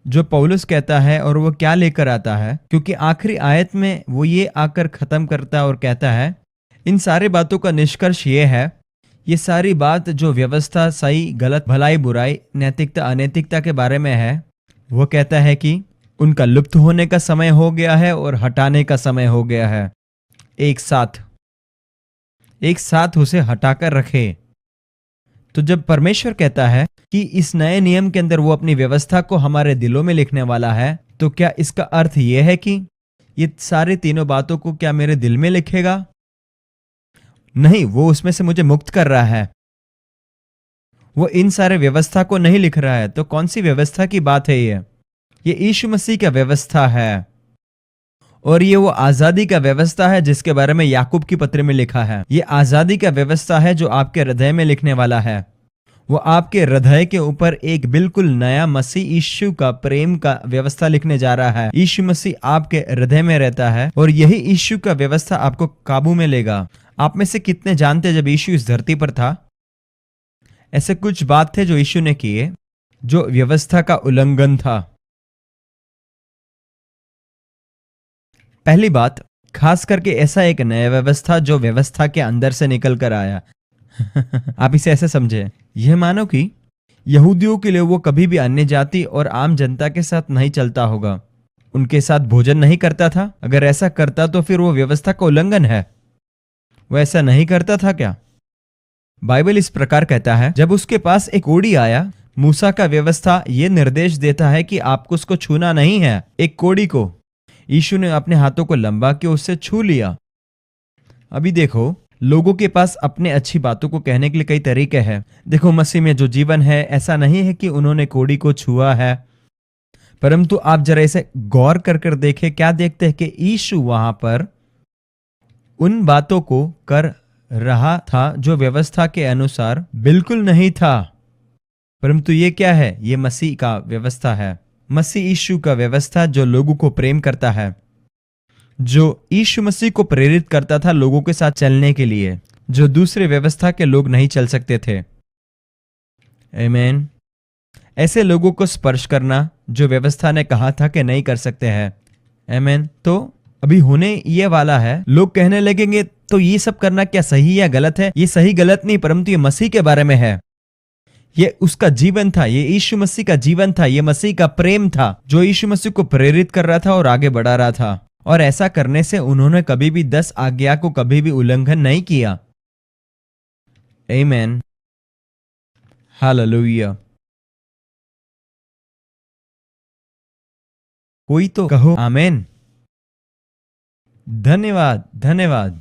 जो पौलुस कहता है और वो क्या लेकर आता है, क्योंकि आखिरी आयत में वो ये आकर खत्म करता है और कहता है, इन सारी बातों का निष्कर्ष ये है, ये सारी बात जो व्यवस्था, सही गलत, भलाई बुराई, नैतिकता अनैतिकता के बारे में है, वो कहता है कि उनका लुप्त होने का समय हो गया है और हटाने का समय हो गया है। एक साथ उसे हटाकर रखे। तो जब परमेश्वर कहता है कि इस नए नियम के अंदर वो अपनी व्यवस्था को हमारे दिलों में लिखने वाला है, तो क्या इसका अर्थ यह है कि ये सारी तीनों बातों को क्या मेरे दिल में लिखेगा? नहीं, वो उसमें से मुझे मुक्त कर रहा है। वो इन सारे व्यवस्था को नहीं लिख रहा है। तो कौन सी व्यवस्था की बात है ये यीशु मसीह का व्यवस्था है, और ये वो आजादी का व्यवस्था है जिसके बारे में याकूब की पत्र में लिखा है। ये आजादी का व्यवस्था है जो आपके हृदय में लिखने वाला है। वो आपके हृदय के ऊपर एक बिल्कुल नया मसीह यीशु का प्रेम का व्यवस्था लिखने जा रहा है। यीशु मसीह आपके हृदय में रहता है और यही यीशु का व्यवस्था आपको काबू में लेगा। आप में से कितने जानते जब यीशु इस धरती पर था, ऐसे कुछ बात थे जो यीशु ने किए जो व्यवस्था का उल्लंघन था। पहली बात, खास करके ऐसा एक नया व्यवस्था जो व्यवस्था के अंदर से निकल कर आया। आप इसे ऐसे समझे, यह मानो कि यहूदियों के लिए वो कभी भी अन्य जाति और आम जनता के साथ नहीं चलता होगा, उनके साथ भोजन नहीं करता था। अगर ऐसा करता तो फिर वो व्यवस्था का उल्लंघन है। वो ऐसा नहीं करता था क्या? बाइबल इस प्रकार कहता है, जब उसके पास एक कोढ़ी आया, मूसा का व्यवस्था ये निर्देश देता है कि आपको उसको छूना नहीं है। एक कोढ़ी को यीशु ने अपने हाथों को लंबा किया, उससे छू लिया। अभी देखो, लोगों के पास अपने अच्छी बातों को कहने के लिए कई तरीके हैं। देखो, मसीह में जो जीवन है, ऐसा नहीं है कि उन्होंने कोढ़ी को छुआ है, परंतु आप जरा इसे गौर कर कर देखें, क्या देखते हैं कि यीशु वहां पर उन बातों को कर रहा था जो व्यवस्था के अनुसार बिल्कुल नहीं था। परंतु ये क्या है? ये मसीह का व्यवस्था है, मसीह यीशु का व्यवस्था जो लोगों को प्रेम करता है, जो यीशु मसीह को प्रेरित करता था लोगों के साथ चलने के लिए, जो दूसरे व्यवस्था के लोग नहीं चल सकते थे। आमीन। ऐसे लोगों को स्पर्श करना जो व्यवस्था ने कहा था कि नहीं कर सकते हैं। आमीन। तो अभी होने ये वाला है, लोग कहने लगेंगे तो ये सब करना क्या सही या गलत है? ये सही गलत नहीं, परंतु ये मसीह के बारे में है। ये उसका जीवन था, ये यीशु मसीह का जीवन था, ये मसीह का प्रेम था जो यीशु मसीह को प्रेरित कर रहा था और आगे बढ़ा रहा था। और ऐसा करने से उन्होंने कभी भी 10 आज्ञा को कभी भी उल्लंघन नहीं किया। आमीन। हालेलुया। कोई तो कहो आमीन। धन्यवाद, धन्यवाद।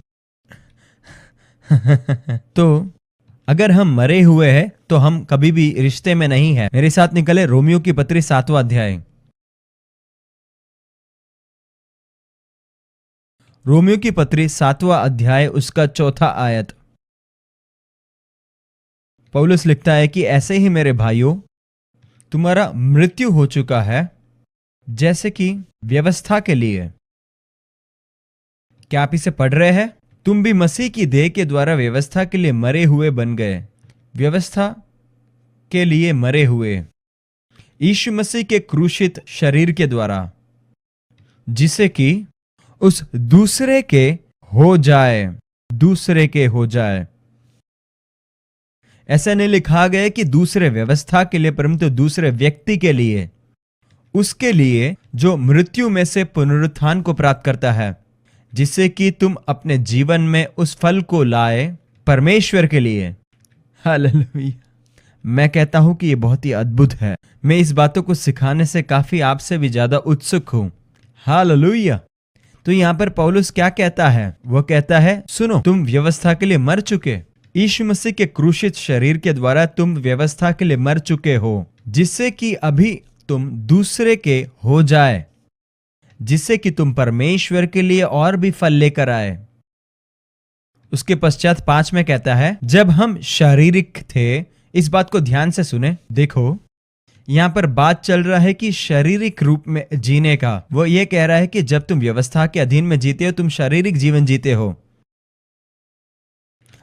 तो अगर हम मरे हुए हैं तो हम कभी भी रिश्ते में नहीं है। मेरे साथ निकले रोमियो की पत्री 7वां अध्याय। रोमियो की पत्री 7वां अध्याय उसका 4था आयत। पौलुस लिखता है कि ऐसे ही मेरे भाइयों, तुम्हारा मृत्यु हो चुका है जैसे कि व्यवस्था के लिए। क्या आप इसे पढ़ रहे हैं? तुम भी मसीह की देह के द्वारा व्यवस्था के लिए मरे हुए बन गए। व्यवस्था के लिए मरे हुए यीशु मसीह के क्रूशित शरीर के द्वारा, जिसे कि उस दूसरे के हो जाए, दूसरे के हो जाए। ऐसा नहीं लिखा गया कि दूसरे व्यवस्था के लिए, परंतु दूसरे व्यक्ति के लिए, उसके लिए जो मृत्यु में से पुनरुत्थान को प्राप्त करता है, जिससे कि तुम अपने जीवन में उस फल को लाए परमेश्वर के लिए। हालेलुया। मैं कहता हूं कि यह बहुत ही अद्भुत है। मैं इस बातों को सिखाने से काफी आपसे भी ज्यादा उत्सुक हूं। हालेलुया। तो यहां पर पौलुस क्या कहता है? वो कहता है, सुनो, तुम व्यवस्था के लिए मर चुके। यीशु मसीह के क्रूशित शरीर के द्वारा तुम व्यवस्था के लिए मर चुके हो, जिससे कि अभी तुम दूसरे के हो जाए, जिससे कि तुम परमेश्वर के लिए और भी फल लेकर आए। उसके पश्चात 5 में कहता है, जब हम शारीरिक थे। इस बात को ध्यान से सुने। देखो, यहां पर बात चल रहा है कि शारीरिक रूप में जीने का। वो ये कह रहा है कि जब तुम व्यवस्था के अधीन में जीते हो, तुम शारीरिक जीवन जीते हो।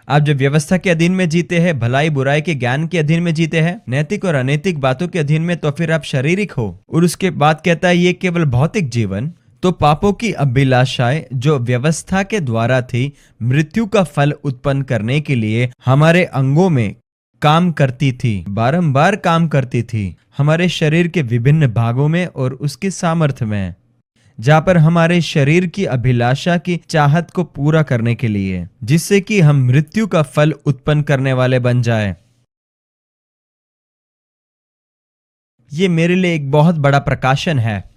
आप जब व्यवस्था के अधीन में जीते हैं, भलाई बुराई के ज्ञान के अधीन में जीते हैं, नैतिक और अनैतिक बातों के अधीन में, तो फिर आप शारीरिक हो। और उसके बाद कहता है ये केवल भौतिक जीवन। तो पापों की अभिलाषाएं जो व्यवस्था के द्वारा थी, मृत्यु का फल उत्पन्न करने के लिए हमारे अंगों में काम करती थी, बारंबार काम करती थी, हमारे शरीर के विभिन्न भागों में और उसकी सामर्थ्य में, जहां पर हमारे शरीर की अभिलाषा की चाहत को पूरा करने के लिए, जिससे कि हम मृत्यु का फल उत्पन्न करने वाले बन जाए। ये मेरे लिए एक बहुत बड़ा प्रकाशन है।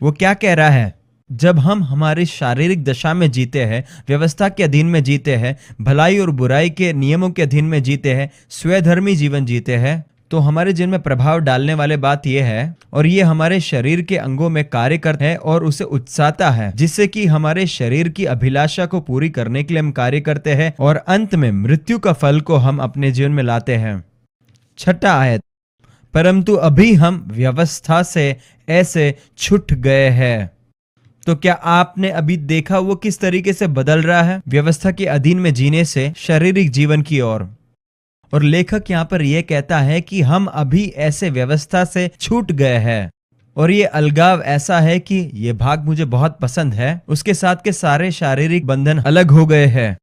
वो क्या कह रहा है? जब हम हमारी शारीरिक दशा में जीते हैं, व्यवस्था के अधीन में जीते हैं, भलाई और बुराई के नियमों के अधीन में जीते हैं, स्वधर्मी जीवन जीते हैं, तो हमारे जीवन में प्रभाव डालने वाले बात यह है, और ये हमारे शरीर के अंगों में कार्य करता है और उसे उत्साहता है, जिससे कि हमारे शरीर की अभिलाषा को पूरी करने के लिए हम कार्य करते हैं और अंत में मृत्यु का फल को हम अपने जीवन में लाते हैं। 6ठा आयत, परंतु अभी हम व्यवस्था से ऐसे छूट गए हैं। तो क्या आपने अभी देखा वो किस तरीके से बदल रहा है व्यवस्था के अधीन में जीने से शारीरिक जीवन की ओर? और लेखक यहाँ पर यह कहता है कि हम अभी ऐसे व्यवस्था से छूट गए हैं। और ये अलगाव ऐसा है कि ये भाग मुझे बहुत पसंद है। उसके साथ के सारे शारीरिक बंधन अलग हो गए हैं।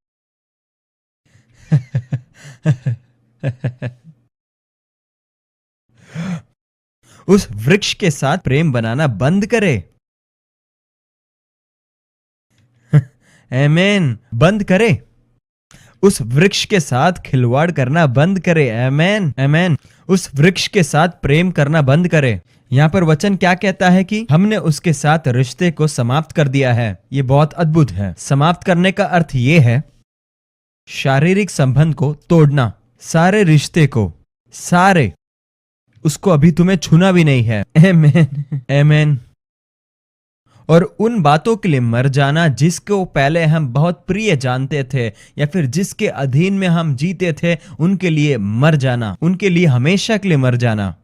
उस वृक्ष के साथ प्रेम बनाना बंद करे। आमीन। बंद करे। उस वृक्ष के साथ खिलवाड़ करना बंद करे। आमीन आमीन। उस वृक्ष के साथ प्रेम करना बंद करे। यहाँ पर वचन क्या कहता है कि हमने उसके साथ रिश्ते को समाप्त कर दिया है। ये बहुत अद्भुत है। समाप्त करने का अर्थ ये है शारीरिक संबंध को तोड़ना, सारे रिश्ते को, सारे, उसको अभी तुम्हें छूना भी नहीं है। आमीन आमीन। और उन बातों के लिए मर जाना जिसको पहले हम बहुत प्रिय जानते थे या फिर जिसके अधीन में हम जीते थे, उनके लिए मर जाना, उनके लिए हमेशा के लिए मर जाना।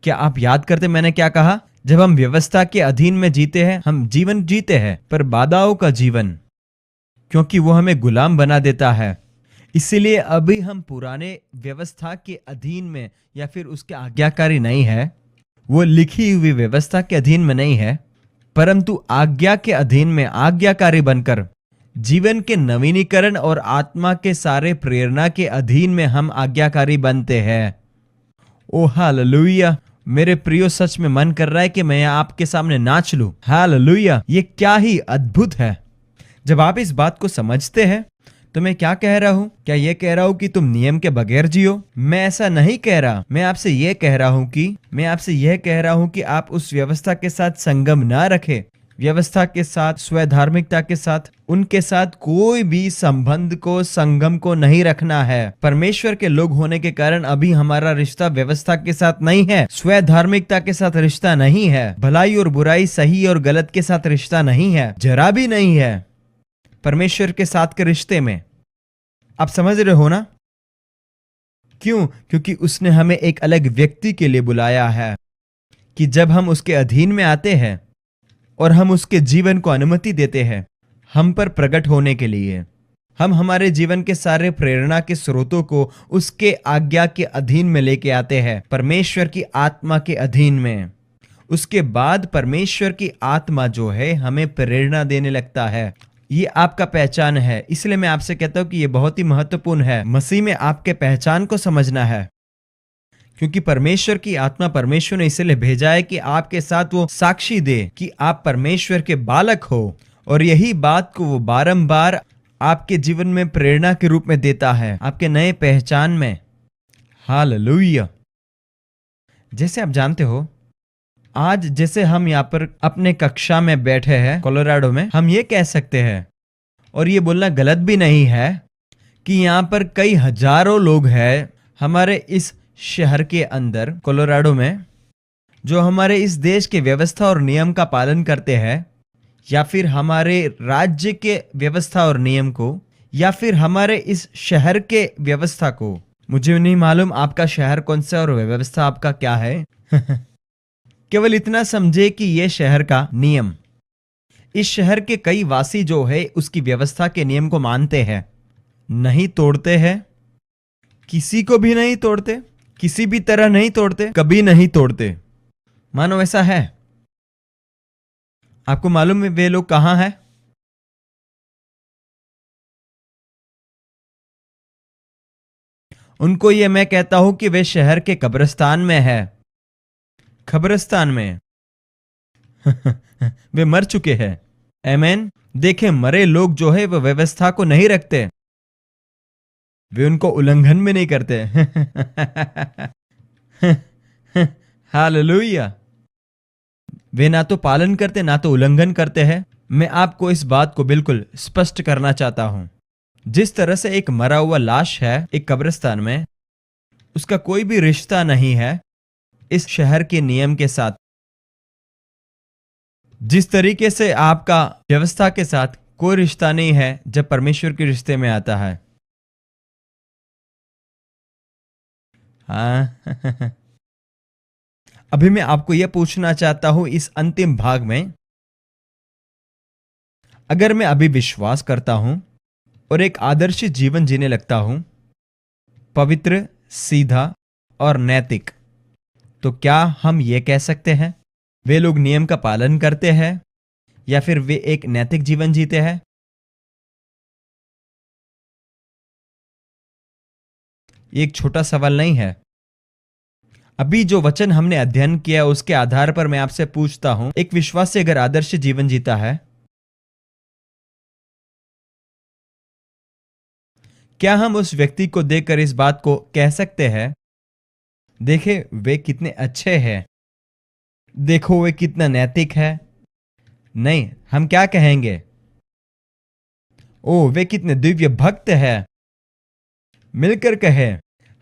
क्या आप याद करते मैंने क्या कहा? जब हम व्यवस्था के अधीन में जीते हैं, हम जीवन जीते हैं पर बाधाओं का जीवन, क्योंकि वो हमें गुलाम बना देता है। इसीलिए अभी हम पुराने व्यवस्था के अधीन में या फिर उसके आज्ञाकारी नहीं है, वो लिखी हुई व्यवस्था के अधीन में नहीं है, परंतु आज्ञा के अधीन में आज्ञाकारी बनकर जीवन के नवीनीकरण और आत्मा के सारे प्रेरणा के अधीन में हम आज्ञाकारी बनते हैं। ओ हालेलुया। मेरे प्रियो, सच में मन कर रहा है कि मैं आपके सामने नाच लूं। हालेलुया। ये क्या ही अद्भुत है। जब आप इस बात को समझते हैं तो मैं क्या कह रहा हूं? क्या ये कह रहा हूं कि तुम नियम के बगैर जियो? मैं ऐसा नहीं कह रहा। मैं आपसे यह कह रहा हूं कि आप उस व्यवस्था के साथ संगम ना रखें, व्यवस्था के साथ, स्वधार्मिकता के साथ, उनके साथ कोई भी संबंध को, संगम को नहीं रखना है। परमेश्वर के लोग होने के कारण अभी हमारा रिश्ता व्यवस्था के साथ नहीं है, स्वधार्मिकता के साथ रिश्ता नहीं है, भलाई और बुराई, सही और गलत के साथ रिश्ता नहीं है, जरा भी नहीं है परमेश्वर के साथ के रिश्ते में। आप समझ रहे हो ना? क्यों? क्योंकि उसने हमें एक अलग व्यक्ति के लिए बुलाया है कि जब हम उसके अधीन में आते हैं और हम उसके जीवन को अनुमति देते हैं हम पर प्रकट होने के लिए, हम हमारे जीवन के सारे प्रेरणा के स्रोतों को उसके आज्ञा के अधीन में लेके आते हैं, परमेश्वर की आत्मा के अधीन में। उसके बाद परमेश्वर की आत्मा जो है हमें प्रेरणा देने लगता है। ये आपका पहचान है। इसलिए मैं आपसे कहता हूं कि ये बहुत ही महत्वपूर्ण है। मसीह में आपके पहचान को समझना है, क्योंकि परमेश्वर की आत्मा, परमेश्वर ने इसलिए भेजा है कि आपके साथ वो साक्षी दे कि आप परमेश्वर के बालक हो, और यही बात को वो बारंबार आपके जीवन में प्रेरणा के रूप में देता है, आपके नए पहचान में। हालेलुया। जैसे आप जानते हो, आज जैसे हम यहाँ पर अपने कक्षा में बैठे हैं कोलोराडो में, हम ये कह सकते हैं, और ये बोलना गलत भी नहीं है, कि यहाँ पर कई हजारों लोग हैं हमारे इस शहर के अंदर कोलोराडो में, जो हमारे इस देश के व्यवस्था और नियम का पालन करते हैं, या फिर हमारे राज्य के व्यवस्था और नियम को, या फिर हमारे इस शहर के व्यवस्था को। मुझे नहीं मालूम आपका शहर कौन सा और व्यवस्था आपका क्या है। केवल इतना समझे कि यह शहर का नियम, इस शहर के कई वासी जो है उसकी व्यवस्था के नियम को मानते हैं, नहीं तोड़ते हैं, किसी को भी नहीं तोड़ते, किसी भी तरह नहीं तोड़ते, कभी नहीं तोड़ते। मानो ऐसा है। आपको मालूम है वे लोग कहां हैं? उनको ये मैं कहता हूं कि वे शहर के कब्रिस्तान में है। कब्रिस्तान में। वे मर चुके हैं। आमीन। देखें, मरे लोग जो है वो व्यवस्था को नहीं रखते, वे उनको उल्लंघन भी नहीं करते। हालेलुया। वे ना तो पालन करते ना तो उल्लंघन करते हैं। मैं आपको इस बात को बिल्कुल स्पष्ट करना चाहता हूं। जिस तरह से एक मरा हुआ लाश है एक कब्रिस्तान में, उसका कोई भी रिश्ता नहीं है इस शहर के नियम के साथ। जिस तरीके से आपका व्यवस्था के साथ कोई रिश्ता नहीं है जब परमेश्वर के रिश्ते में आता है। हाँ। अभी मैं आपको यह पूछना चाहता हूं इस अंतिम भाग में, अगर मैं अभी विश्वास करता हूं और एक आदर्श जीवन जीने लगता हूं, पवित्र, सीधा और नैतिक, तो क्या हम ये कह सकते हैं वे लोग नियम का पालन करते हैं या फिर वे एक नैतिक जीवन जीते हैं? ये एक छोटा सवाल नहीं है। अभी जो वचन हमने अध्ययन किया उसके आधार पर मैं आपसे पूछता हूं, एक विश्वासी अगर आदर्श जीवन जीता है, क्या हम उस व्यक्ति को देखकर इस बात को कह सकते हैं, देखे वे कितने अच्छे हैं, देखो वे कितना नैतिक है? नहीं, हम क्या कहेंगे? ओ, वे कितने दिव्य भक्त हैं। मिलकर कहे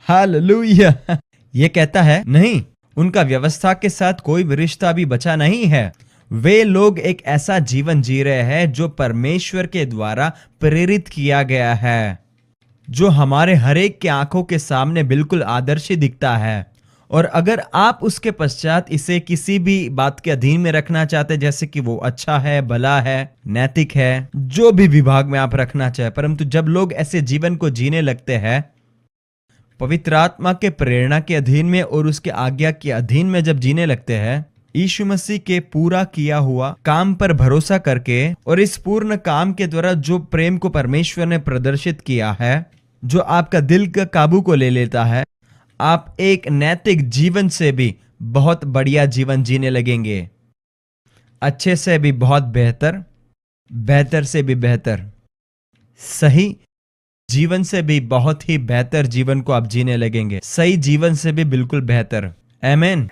हालेलुया। ये कहता है नहीं, उनका व्यवस्था के साथ कोई भी रिश्ता भी बचा नहीं है। वे लोग एक ऐसा जीवन जी रहे हैं जो परमेश्वर के द्वारा प्रेरित किया गया है, जो हमारे हरेक के आंखों के सामने बिल्कुल आदर्श दिखता है। और अगर आप उसके पश्चात इसे किसी भी बात के अधीन में रखना चाहते, जैसे कि वो अच्छा है, भला है, नैतिक है, जो भी विभाग में आप रखना चाहे, परंतु जब लोग ऐसे जीवन को जीने लगते हैं पवित्र आत्मा के प्रेरणा के अधीन में और उसके आज्ञा के अधीन में जब जीने लगते हैं, यीशु मसीह के पूरा किया हुआ काम पर भरोसा करके और इस पूर्ण काम के द्वारा जो प्रेम को परमेश्वर ने प्रदर्शित किया है, जो आपका दिल का काबू को ले लेता है, आप एक नैतिक जीवन से भी बहुत बढ़िया जीवन जीने लगेंगे। अच्छे से भी बहुत बेहतर, बेहतर से भी बेहतर, सही जीवन से भी बहुत ही बेहतर जीवन को आप जीने लगेंगे। सही जीवन से भी बिल्कुल बेहतर। आमीन।